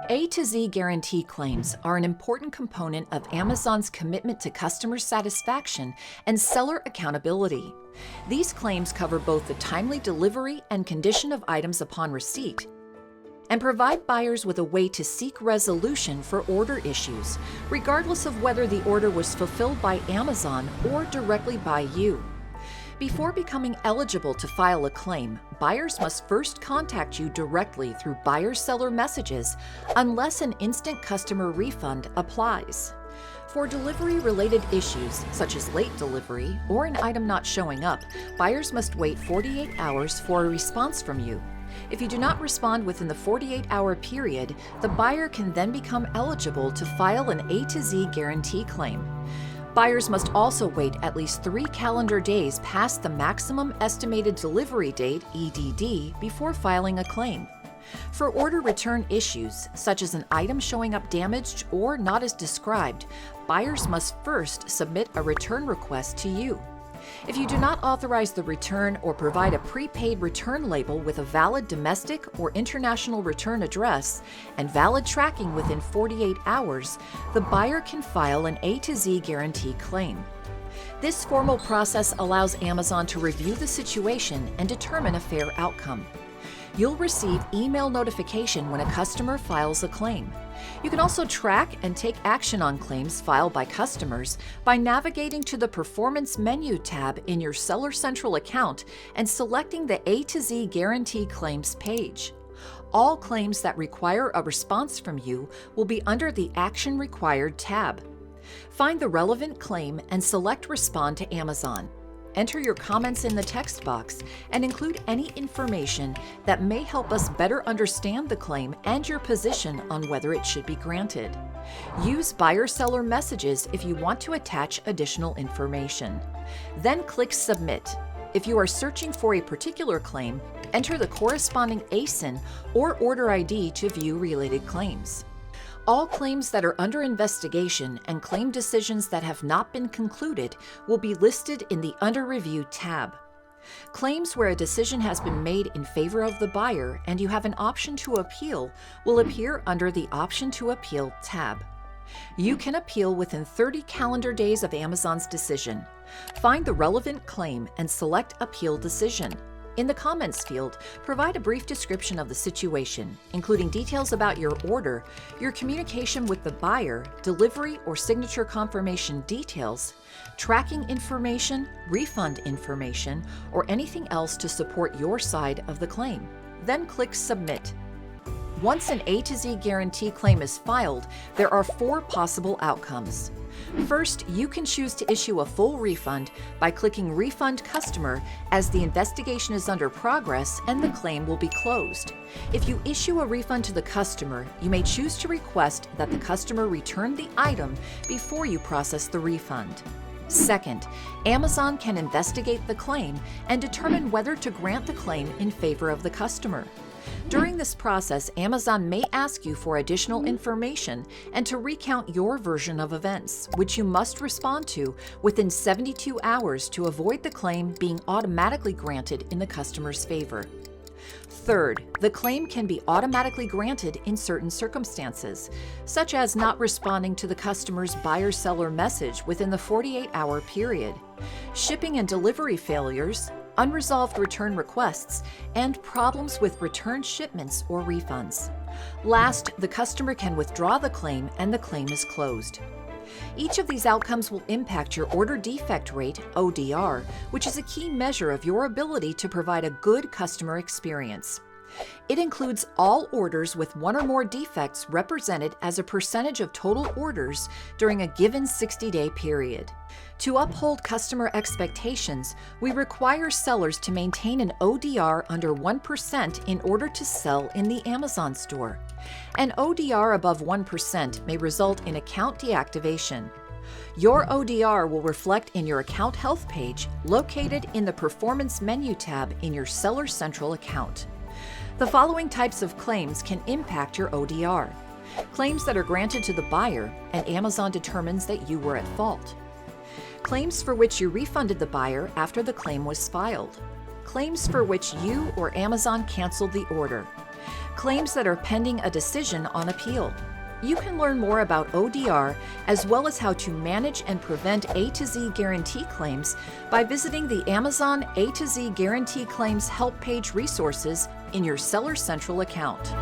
A to Z guarantee claims are an important component of Amazon's commitment to customer satisfaction and seller accountability. These claims cover both the timely delivery and condition of items upon receipt, and provide buyers with a way to seek resolution for order issues, regardless of whether the order was fulfilled by Amazon or directly by you. Before becoming eligible to file a claim, buyers must first contact you directly through buyer-seller messages unless an instant customer refund applies. For delivery-related issues, such as late delivery or an item not showing up, buyers must wait 48 hours for a response from you. If you do not respond within the 48-hour period, the buyer can then become eligible to file an A to Z guarantee claim. Buyers must also wait at least 3 calendar days past the maximum estimated delivery date, EDD, before filing a claim. For order return issues, such as an item showing up damaged or not as described, buyers must first submit a return request to you. If you do not authorize the return or provide a prepaid return label with a valid domestic or international return address and valid tracking within 48 hours, the buyer can file an A to Z guarantee claim. This formal process allows Amazon to review the situation and determine a fair outcome. You'll receive email notification when a customer files a claim. You can also track and take action on claims filed by customers by navigating to the Performance menu tab in your Seller Central account and selecting the A to Z Guarantee Claims page. All claims that require a response from you will be under the Action Required tab. Find the relevant claim and select Respond to Amazon. Enter your comments in the text box and include any information that may help us better understand the claim and your position on whether it should be granted. Use buyer-seller messages if you want to attach additional information. Then click Submit. If you are searching for a particular claim, enter the corresponding ASIN or order ID to view related claims. All claims that are under investigation and claim decisions that have not been concluded will be listed in the Under Review tab. Claims where a decision has been made in favor of the buyer and you have an option to appeal will appear under the Option to Appeal tab. You can appeal within 30 calendar days of Amazon's decision. Find the relevant claim and select Appeal Decision. In the comments field, provide a brief description of the situation, including details about your order, your communication with the buyer, delivery or signature confirmation details, tracking information, refund information, or anything else to support your side of the claim. Then click Submit. Once an A to Z guarantee claim is filed, there are 4 possible outcomes. First, you can choose to issue a full refund by clicking Refund Customer as the investigation is under progress and the claim will be closed. If you issue a refund to the customer, you may choose to request that the customer return the item before you process the refund. Second, Amazon can investigate the claim and determine whether to grant the claim in favor of the customer. During this process, Amazon may ask you for additional information and to recount your version of events, which you must respond to within 72 hours to avoid the claim being automatically granted in the customer's favor. Third, the claim can be automatically granted in certain circumstances, such as not responding to the customer's buyer-seller message within the 48-hour period, shipping and delivery failures, unresolved return requests, and problems with return shipments or refunds. Last, the customer can withdraw the claim and the claim is closed. Each of these outcomes will impact your order defect rate, ODR, which is a key measure of your ability to provide a good customer experience. It includes all orders with 1 or more defects represented as a percentage of total orders during a given 60-day period. To uphold customer expectations, we require sellers to maintain an ODR under 1% in order to sell in the Amazon store. An ODR above 1% may result in account deactivation. Your ODR will reflect in your account health page located in the Performance menu tab in your Seller Central account. The following types of claims can impact your ODR. Claims that are granted to the buyer and Amazon determines that you were at fault. Claims for which you refunded the buyer after the claim was filed. Claims for which you or Amazon canceled the order. claims that are pending a decision on appeal. You can learn more about ODR as well as how to manage and prevent A to Z guarantee claims by visiting the Amazon A to Z Guarantee Claims Help Page resources in your Seller Central account.